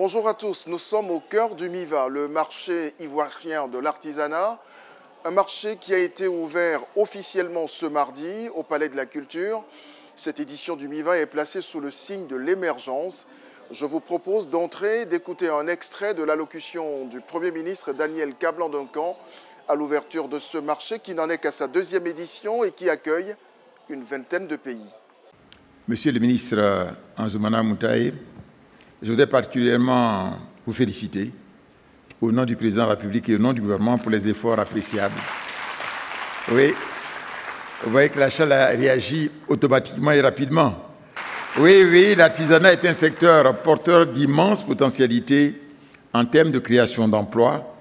Bonjour à tous, nous sommes au cœur du MIVA, le marché ivoirien de l'artisanat. Un marché qui a été ouvert officiellement ce mardi au Palais de la Culture. Cette édition du MIVA est placée sous le signe de l'émergence. Je vous propose d'entrer, d'écouter un extrait de l'allocution du Premier ministre Daniel Kablan-Duncan à l'ouverture de ce marché qui n'en est qu'à sa deuxième édition et qui accueille une vingtaine de pays. Monsieur le ministre Anzoumana Moutaye, je voudrais particulièrement vous féliciter au nom du président de la République et au nom du gouvernement pour les efforts appréciables. Oui, vous voyez que l'achat a réagi automatiquement et rapidement. Oui, l'artisanat est un secteur porteur d'immenses potentialités en termes de création d'emplois,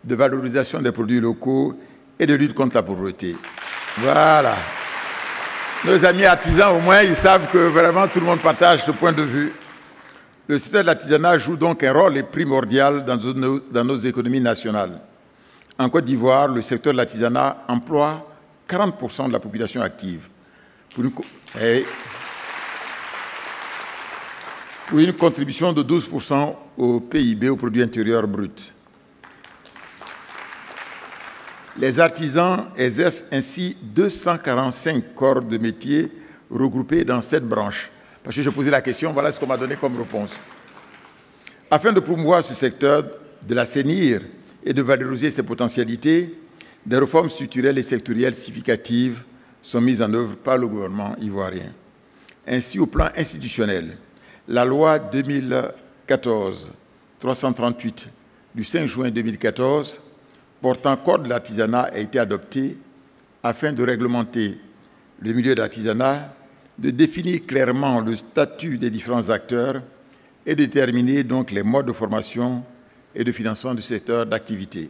de valorisation des produits locaux et de lutte contre la pauvreté. Voilà. Nos amis artisans, au moins, ils savent que vraiment tout le monde partage ce point de vue. Le secteur de l'artisanat joue donc un rôle primordial dans nos économies nationales. En Côte d'Ivoire, le secteur de l'artisanat emploie 40% de la population active, pour une contribution de 12% au PIB, au produit intérieur brut. Les artisans exercent ainsi 245 corps de métier regroupés dans 7 branches. Parce que je posais la question, voilà ce qu'on m'a donné comme réponse. Afin de promouvoir ce secteur, de l'assainir et de valoriser ses potentialités, des réformes structurelles et sectorielles significatives sont mises en œuvre par le gouvernement ivoirien. Ainsi, au plan institutionnel, la loi 2014-338 du 5 juin 2014 portant code de l'artisanat a été adoptée afin de réglementer le milieu de l'artisanat, de définir clairement le statut des différents acteurs et de déterminer donc les modes de formation et de financement du secteur d'activité.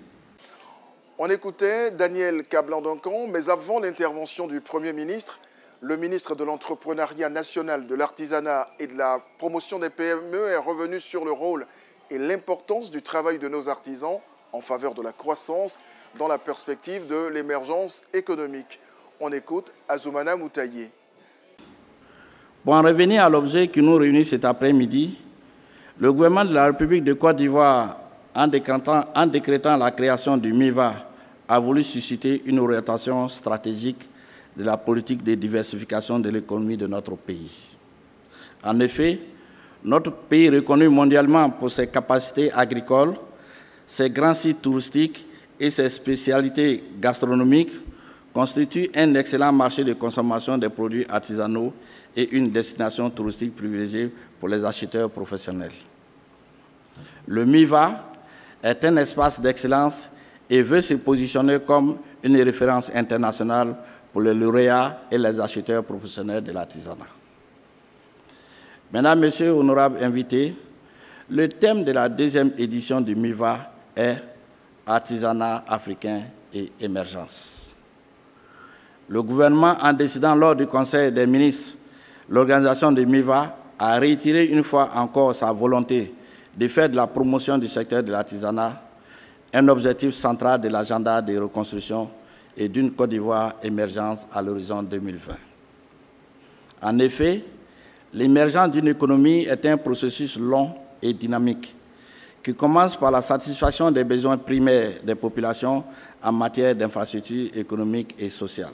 On écoutait Daniel Kablan-Duncan, mais avant l'intervention du Premier ministre, le ministre de l'Entrepreneuriat national, de l'Artisanat et de la promotion des PME est revenu sur le rôle et l'importance du travail de nos artisans en faveur de la croissance dans la perspective de l'émergence économique. On écoute Anzoumana Moutaye. Pour en revenir à l'objet qui nous réunit cet après-midi, le gouvernement de la République de Côte d'Ivoire, en décrétant la création du MIVA, a voulu susciter une orientation stratégique de la politique de diversification de l'économie de notre pays. En effet, notre pays, reconnu mondialement pour ses capacités agricoles, ses grands sites touristiques et ses spécialités gastronomiques, constitue un excellent marché de consommation des produits artisanaux et une destination touristique privilégiée pour les acheteurs professionnels. Le MIVA est un espace d'excellence et veut se positionner comme une référence internationale pour les lauréats et les acheteurs professionnels de l'artisanat. Mesdames, Messieurs, honorables invités, le thème de la deuxième édition du MIVA est Artisanat africain et émergence. Le gouvernement, en décidant lors du Conseil des ministres l'organisation du MIVA, a réitéré une fois encore sa volonté de faire de la promotion du secteur de l'artisanat un objectif central de l'agenda de reconstruction et d'une Côte d'Ivoire émergente à l'horizon 2020. En effet, l'émergence d'une économie est un processus long et dynamique qui commence par la satisfaction des besoins primaires des populations en matière d'infrastructures économiques et sociales.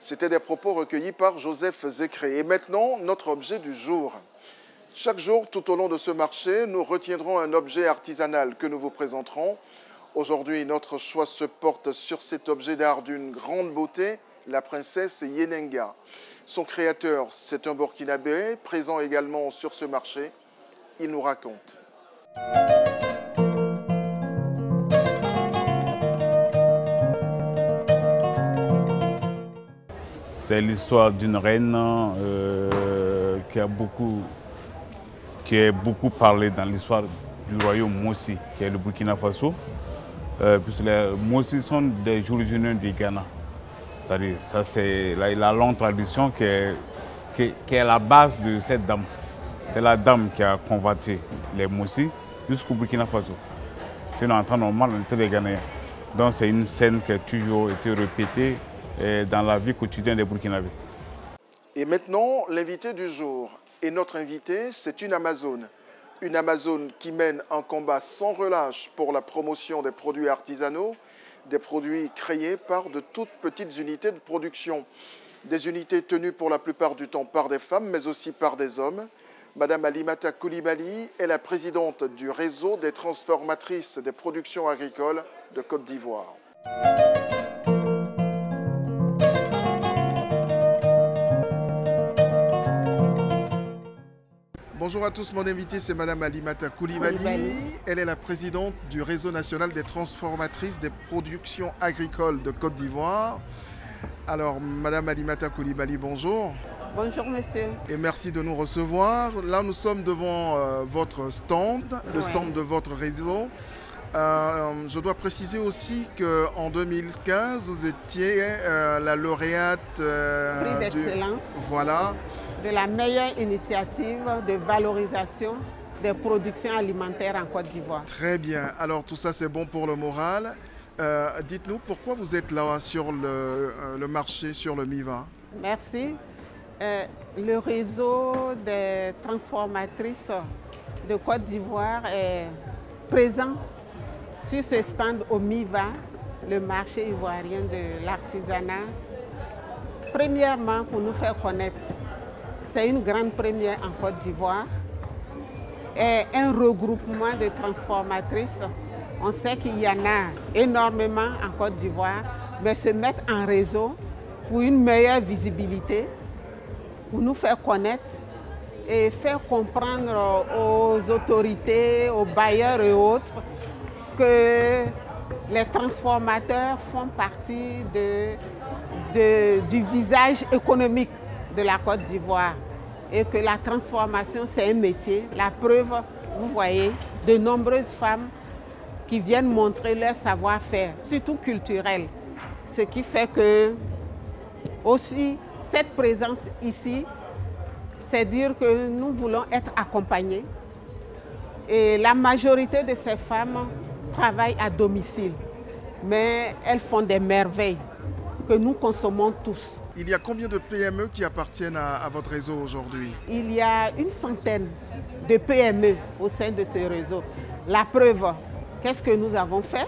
C'était des propos recueillis par Joseph Zécré. Et maintenant, notre objet du jour. Chaque jour, tout au long de ce marché, nous retiendrons un objet artisanal que nous vous présenterons. Aujourd'hui, notre choix se porte sur cet objet d'art d'une grande beauté, la princesse Yenenga. Son créateur, c'est un Burkinabé, présent également sur ce marché. Il nous raconte. C'est l'histoire d'une reine qui est beaucoup parlée dans l'histoire du royaume Mossi, qui est le Burkina Faso. Puisque les Mossi sont des originaires du Ghana. C'est-à-dire, ça c'est la longue tradition qui est la base de cette dame. C'est la dame qui a convoité les Mossi jusqu'au Burkina Faso. Sinon, en temps normal, on était les Ghanéens. Donc c'est une scène qui a toujours été répétée dans la vie quotidienne des Burkinabés. Et maintenant, l'invité du jour. Et notre invité, c'est une Amazone. Une Amazone qui mène un combat sans relâche pour la promotion des produits artisanaux, des produits créés par de toutes petites unités de production. Des unités tenues pour la plupart du temps par des femmes, mais aussi par des hommes. Madame Alimata Coulibaly est la présidente du réseau des transformatrices des productions agricoles de Côte d'Ivoire. Bonjour à tous, mon invité c'est Madame Alimata Coulibaly. Elle est la présidente du réseau national des transformatrices des productions agricoles de Côte d'Ivoire. Alors, Madame Alimata Coulibaly, bonjour. Bonjour monsieur. Et merci de nous recevoir. Là, nous sommes devant votre stand, le stand de votre réseau. Je dois préciser aussi qu'en 2015, vous étiez la lauréate prix d'excellence de la meilleure initiative de valorisation des productions alimentaires en Côte d'Ivoire. Très bien. Alors, tout ça, c'est bon pour le moral. Dites-nous, pourquoi vous êtes là sur le marché, sur le MIVA? Merci. Le réseau des transformatrices de Côte d'Ivoire est présent sur ce stand au MIVA, le marché ivoirien de l'artisanat. Premièrement, pour nous faire connaître, c'est une grande première en Côte d'Ivoire et un regroupement de transformatrices. On sait qu'il y en a énormément en Côte d'Ivoire, mais se mettre en réseau pour une meilleure visibilité, pour nous faire connaître et faire comprendre aux autorités, aux bailleurs et autres que les transformateurs font partie du visage économique de la Côte d'Ivoire et que la transformation, c'est un métier. La preuve, vous voyez, de nombreuses femmes qui viennent montrer leur savoir-faire, surtout culturel. Ce qui fait que aussi, cette présence ici, c'est dire que nous voulons être accompagnés. Et la majorité de ces femmes travaillent à domicile, mais elles font des merveilles que nous consommons tous. Il y a combien de PME qui appartiennent à votre réseau aujourd'hui? Il y a une centaine de PME au sein de ce réseau. La preuve, qu'est-ce que nous avons fait?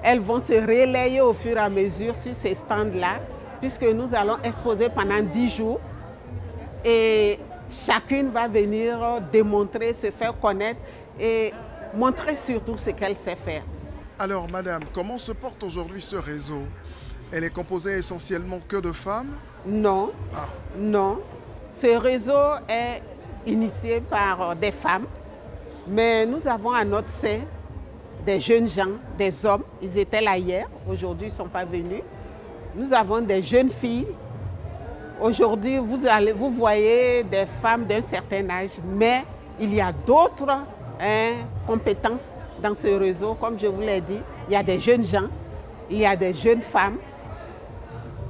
Elles vont se relayer au fur et à mesure sur ces stands-là, puisque nous allons exposer pendant 10 jours. Et chacune va venir démontrer, se faire connaître et montrer surtout ce qu'elle sait faire. Alors, madame, comment se porte aujourd'hui ce réseau? Elle est composée essentiellement que de femmes? Non, non. Ce réseau est initié par des femmes, mais nous avons à notre sein des jeunes gens, des hommes. Ils étaient là hier, aujourd'hui ils ne sont pas venus. Nous avons des jeunes filles. Aujourd'hui, vous voyez des femmes d'un certain âge, mais il y a d'autres compétences dans ce réseau. Comme je vous l'ai dit, il y a des jeunes gens, il y a des jeunes femmes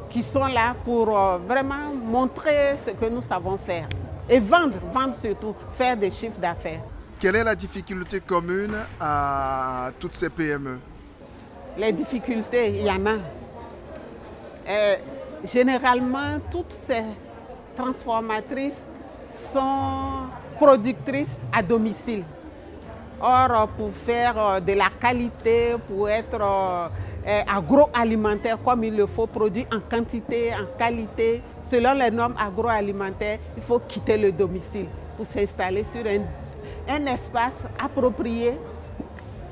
qui sont là pour vraiment montrer ce que nous savons faire. Et vendre surtout, faire des chiffres d'affaires. Quelle est la difficulté commune à toutes ces PME? Les difficultés, il y en a. Généralement, toutes ces transformatrices sont productrices à domicile. Or, pour faire de la qualité, pour être agroalimentaire comme il le faut, produire en quantité, en qualité, selon les normes agroalimentaires, il faut quitter le domicile pour s'installer sur un espace approprié.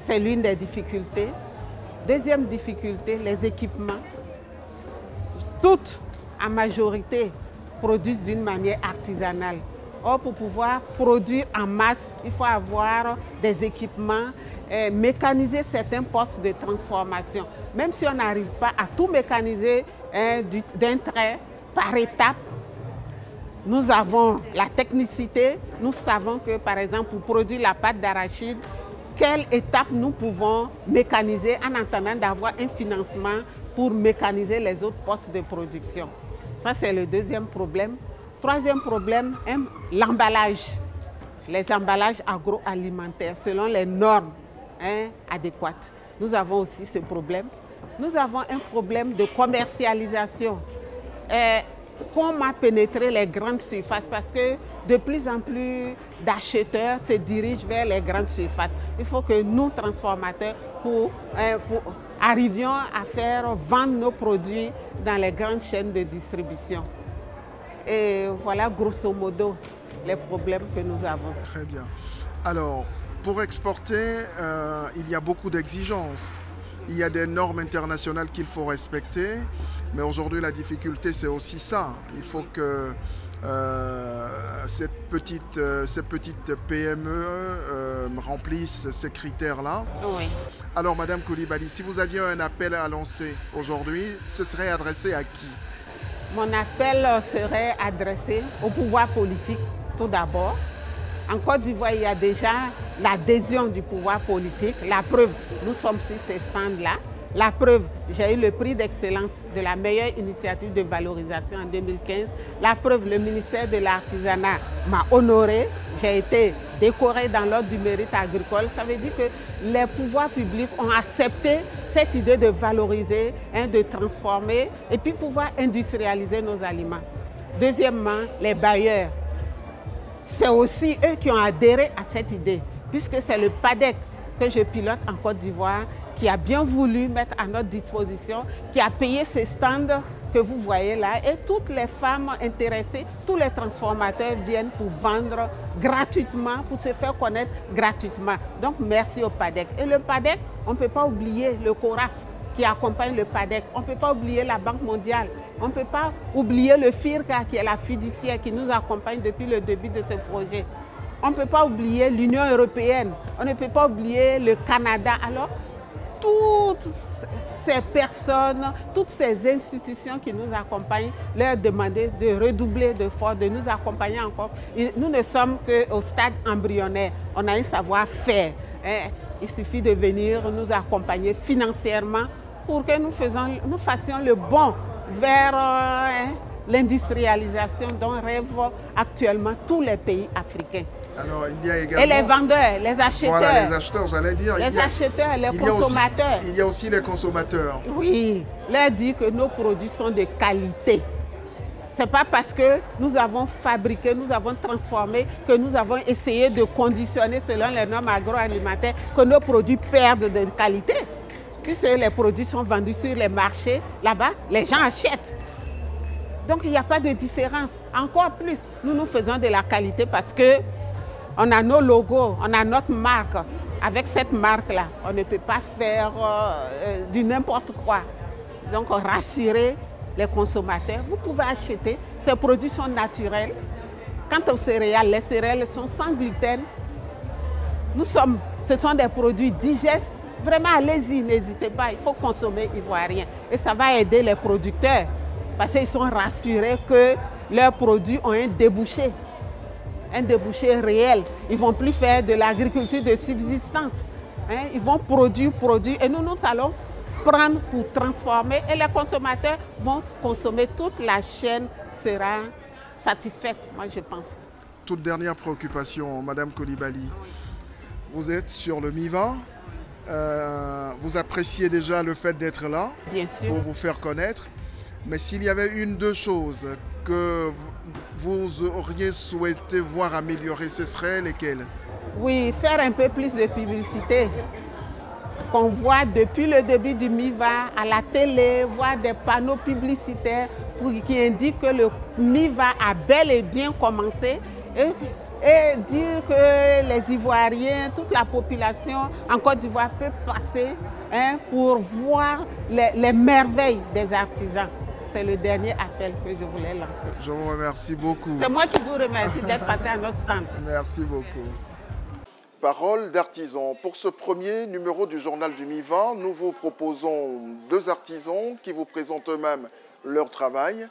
C'est l'une des difficultés. Deuxième difficulté, les équipements. Toutes, en majorité, produisent d'une manière artisanale. Or, pour pouvoir produire en masse, il faut avoir des équipements, mécaniser certains postes de transformation. Même si on n'arrive pas à tout mécaniser d'un trait, par étape, nous avons la technicité. Nous savons que, par exemple, pour produire la pâte d'arachide, quelle étape nous pouvons mécaniser en attendant d'avoir un financement pour mécaniser les autres postes de production. Ça, c'est le deuxième problème. Troisième problème, l'emballage. Les emballages agroalimentaires selon les normes adéquates. Nous avons aussi ce problème. Nous avons un problème de commercialisation. Comment pénétrer les grandes surfaces? Parce que de plus en plus d'acheteurs se dirigent vers les grandes surfaces. Il faut que nous, transformateurs, arrivions à faire vendre nos produits dans les grandes chaînes de distribution. Et voilà grosso modo les problèmes que nous avons. Très bien. Alors, pour exporter, il y a beaucoup d'exigences. Il y a des normes internationales qu'il faut respecter, mais aujourd'hui la difficulté c'est aussi ça. Il faut que ces petites PME remplissent ces critères-là. Oui. Alors Madame Coulibaly, si vous aviez un appel à lancer aujourd'hui, ce serait adressé à qui? Mon appel serait adressé au pouvoir politique tout d'abord. En Côte d'Ivoire, il y a déjà l'adhésion du pouvoir politique. La preuve, nous sommes sur ces stands-là. La preuve, j'ai eu le prix d'excellence de la meilleure initiative de valorisation en 2015. La preuve, le ministère de l'Artisanat m'a honoré. J'ai été décorée dans l'ordre du mérite agricole. Ça veut dire que les pouvoirs publics ont accepté cette idée de valoriser, de transformer et puis pouvoir industrialiser nos aliments. Deuxièmement, les bailleurs. C'est aussi eux qui ont adhéré à cette idée, puisque c'est le PADEC que je pilote en Côte d'Ivoire qui a bien voulu mettre à notre disposition, qui a payé ce stand que vous voyez là. Et toutes les femmes intéressées, tous les transformateurs viennent pour vendre gratuitement, pour se faire connaître gratuitement. Donc merci au PADEC. Et le PADEC, on ne peut pas oublier le CORAF qui accompagne le PADEC. On ne peut pas oublier la Banque mondiale. On ne peut pas oublier le FIRCA qui est la fiduciaire qui nous accompagne depuis le début de ce projet. On ne peut pas oublier l'Union européenne. On ne peut pas oublier le Canada. Alors, toutes ces personnes, toutes ces institutions qui nous accompagnent, leur demander de redoubler d'efforts, de nous accompagner encore. Et nous ne sommes qu'au stade embryonnaire. On a un savoir-faire. Il suffit de venir nous accompagner financièrement pour que nous fassions le bond vers l'industrialisation dont rêvent actuellement tous les pays africains. Alors, il y a également... Et les vendeurs, les acheteurs. Voilà, les acheteurs, j'allais dire. Les acheteurs, les consommateurs. Il y a aussi les consommateurs. Oui, leur dire que nos produits sont de qualité. Ce n'est pas parce que nous avons fabriqué, nous avons transformé, que nous avons essayé de conditionner selon les normes agroalimentaires que nos produits perdent de qualité. Puisque les produits sont vendus sur les marchés, là-bas, les gens achètent. Donc il n'y a pas de différence. Encore plus, nous faisons de la qualité parce qu'on a nos logos, on a notre marque. Avec cette marque-là, on ne peut pas faire du n'importe quoi. Donc rassurer les consommateurs, vous pouvez acheter. Ces produits sont naturels. Quant aux céréales, les céréales sont sans gluten. Ce sont des produits digestes. Vraiment, allez-y, n'hésitez pas, il faut consommer ivoirien. Et ça va aider les producteurs parce qu'ils sont rassurés que leurs produits ont un débouché réel. Ils ne vont plus faire de l'agriculture de subsistance. Ils vont produire, et nous allons prendre pour transformer et les consommateurs vont consommer. Toute la chaîne sera satisfaite, moi je pense. Toute dernière préoccupation, Madame Coulibaly. Vous êtes sur le MIVA. Vous appréciez déjà le fait d'être là. Bien sûr. Pour vous faire connaître. Mais s'il y avait deux choses que vous auriez souhaité voir améliorer, ce seraient lesquelles? Oui, faire un peu plus de publicité. Qu'on voit depuis le début du MIVA à la télé, voir des panneaux publicitaires qui indiquent que le MIVA a bel et bien commencé. Et dire que les Ivoiriens, toute la population en Côte d'Ivoire peut passer pour voir les merveilles des artisans. C'est le dernier appel que je voulais lancer. Je vous remercie beaucoup. C'est moi qui vous remercie d'être passé à notre stand. Merci beaucoup. Parole d'artisans. Pour ce premier numéro du journal du MIVA, nous vous proposons deux artisans qui vous présentent eux-mêmes leur travail.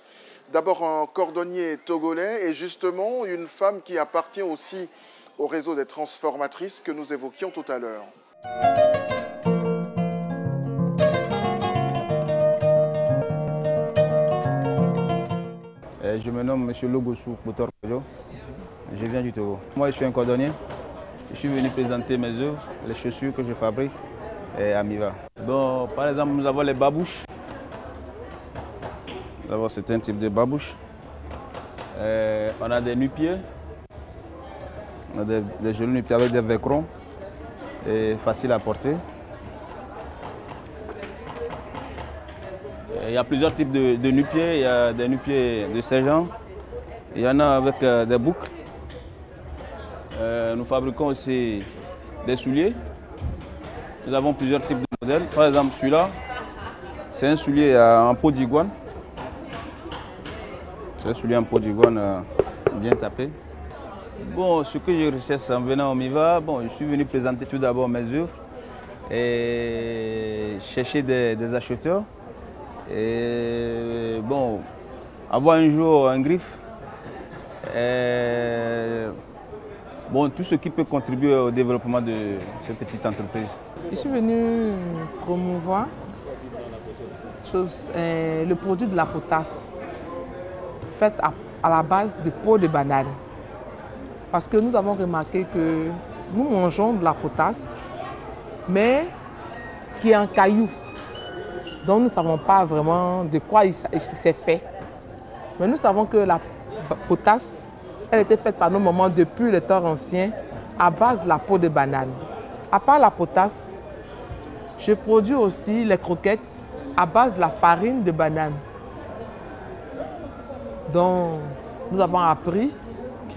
D'abord un cordonnier togolais et justement une femme qui appartient aussi au réseau des transformatrices que nous évoquions tout à l'heure. Je me nomme M. Logosou Koutor Kojo. Je viens du Togo. Moi, je suis un cordonnier. Je suis venu présenter mes œuvres, les chaussures que je fabrique à MIVA. Bon, par exemple, nous avons les babouches. D'abord, c'est un type de babouche. On a des nu-pieds. On a des jolis nu-pieds avec des velcro et faciles à porter. Il y a plusieurs types de nu-pieds. Il y a des nu-pieds de sergent. Il y en a avec des boucles. Nous fabriquons aussi des souliers. Nous avons plusieurs types de modèles. Par exemple, celui-là, c'est un soulier en peau d'iguane. C'est un soulier en peau d'iguane bien tapé. Bon, ce que je recherche en venant au MIVA, bon, je suis venu présenter tout d'abord mes œuvres et chercher des acheteurs. Et bon, avoir un jour un griffe. Et, bon, tout ce qui peut contribuer au développement de cette petite entreprise. Je suis venu promouvoir le produit de la potasse faite à la base de peau de banane. Parce que nous avons remarqué que nous mangeons de la potasse, mais qui est en caillou. Donc nous ne savons pas vraiment de quoi c'est fait. Mais nous savons que la potasse, elle était faite par nos mamans depuis les temps anciens à base de la peau de banane. À part la potasse, je produis aussi les croquettes à base de la farine de banane. Donc nous avons appris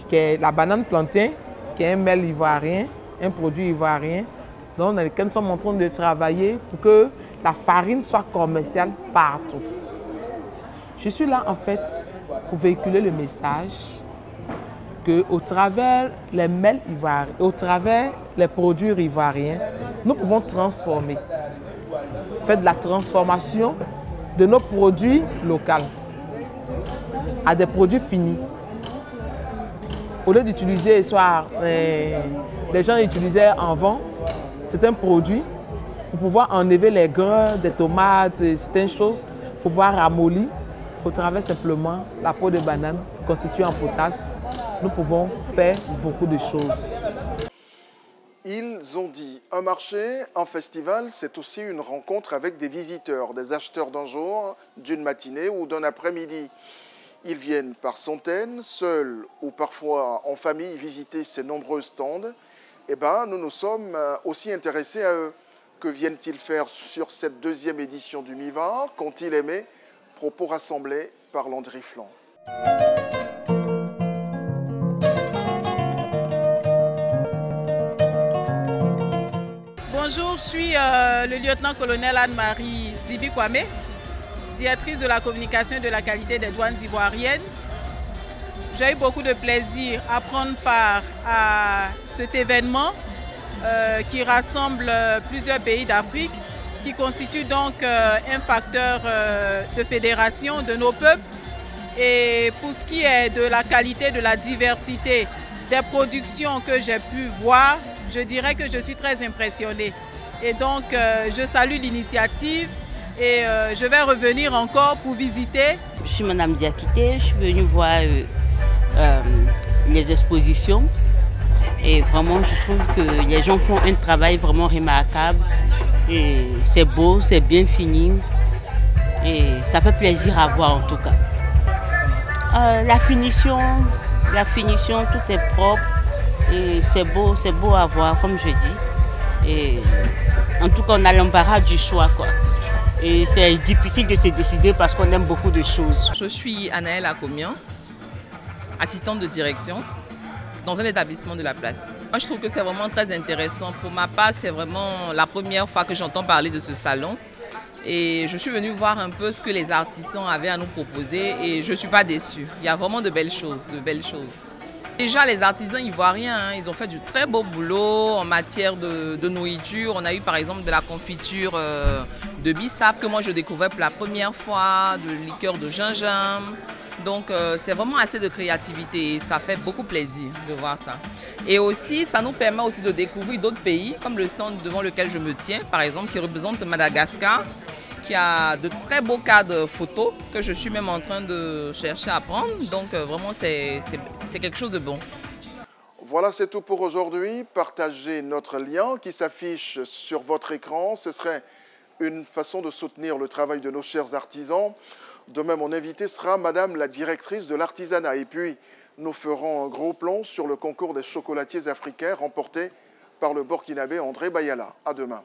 que la banane plantain, qui est un mel ivoirien, un produit ivoirien, donc dans lequel nous sommes en train de travailler pour que la farine soit commerciale partout. Je suis là en fait pour véhiculer le message qu'au travers les mels ivoiriens, au travers les produits ivoiriens, nous pouvons transformer, faire de la transformation de nos produits locaux à des produits finis. Au lieu d'utiliser les gens utilisaient avant, c'est un produit pour pouvoir enlever les grains des tomates, certaines choses, pour pouvoir ramollir au travers simplement la peau de banane constituée en potasse. Nous pouvons faire beaucoup de choses. Ils ont dit un marché, un festival, c'est aussi une rencontre avec des visiteurs, des acheteurs d'un jour, d'une matinée ou d'un après-midi. Ils viennent par centaines, seuls ou parfois en famille, visiter ces nombreux stands. Eh bien, nous nous sommes aussi intéressés à eux. Que viennent-ils faire sur cette deuxième édition du MIVA? Qu'ont-ils aimé? Propos rassemblés par Landry Flan. Bonjour, je suis le lieutenant-colonel Anne-Marie Dibi Kwame, directrice de la communication et de la qualité des douanes ivoiriennes. J'ai eu beaucoup de plaisir à prendre part à cet événement qui rassemble plusieurs pays d'Afrique, qui constitue donc un facteur de fédération de nos peuples. Et pour ce qui est de la qualité, de la diversité des productions que j'ai pu voir, je dirais que je suis très impressionnée. Et donc, je salue l'initiative et je vais revenir encore pour visiter. Je suis Madame Diakité, je suis venue voir les expositions. Et vraiment, je trouve que les gens font un travail vraiment remarquable. Et c'est beau, c'est bien fini. Et ça fait plaisir à voir en tout cas. La finition, tout est propre. Et c'est beau à voir, comme je dis. Et en tout cas, on a l'embarras du choix, quoi. Et c'est difficile de se décider parce qu'on aime beaucoup de choses. Je suis Anaëlle Akomian, assistante de direction dans un établissement de la place. Moi, je trouve que c'est vraiment très intéressant. Pour ma part, c'est vraiment la première fois que j'entends parler de ce salon. Et je suis venue voir un peu ce que les artisans avaient à nous proposer et je ne suis pas déçue. Il y a vraiment de belles choses, Déjà, les artisans ivoiriens, ils ont fait du très beau boulot en matière de nourriture. On a eu par exemple de la confiture de bissap que moi je découvrais pour la première fois, de liqueur de gingembre. Donc c'est vraiment assez de créativité et ça fait beaucoup plaisir de voir ça. Et aussi, ça nous permet aussi de découvrir d'autres pays, comme le stand devant lequel je me tiens, par exemple, qui représente Madagascar, qui a de très beaux cadres photos que je suis même en train de chercher à prendre. Donc vraiment, c'est quelque chose de bon. Voilà, c'est tout pour aujourd'hui. Partagez notre lien qui s'affiche sur votre écran. Ce serait une façon de soutenir le travail de nos chers artisans. Demain, mon invité sera Madame la directrice de l'artisanat. Et puis, nous ferons un gros plan sur le concours des chocolatiers africains remporté par le Burkinabé André Bayala. À demain.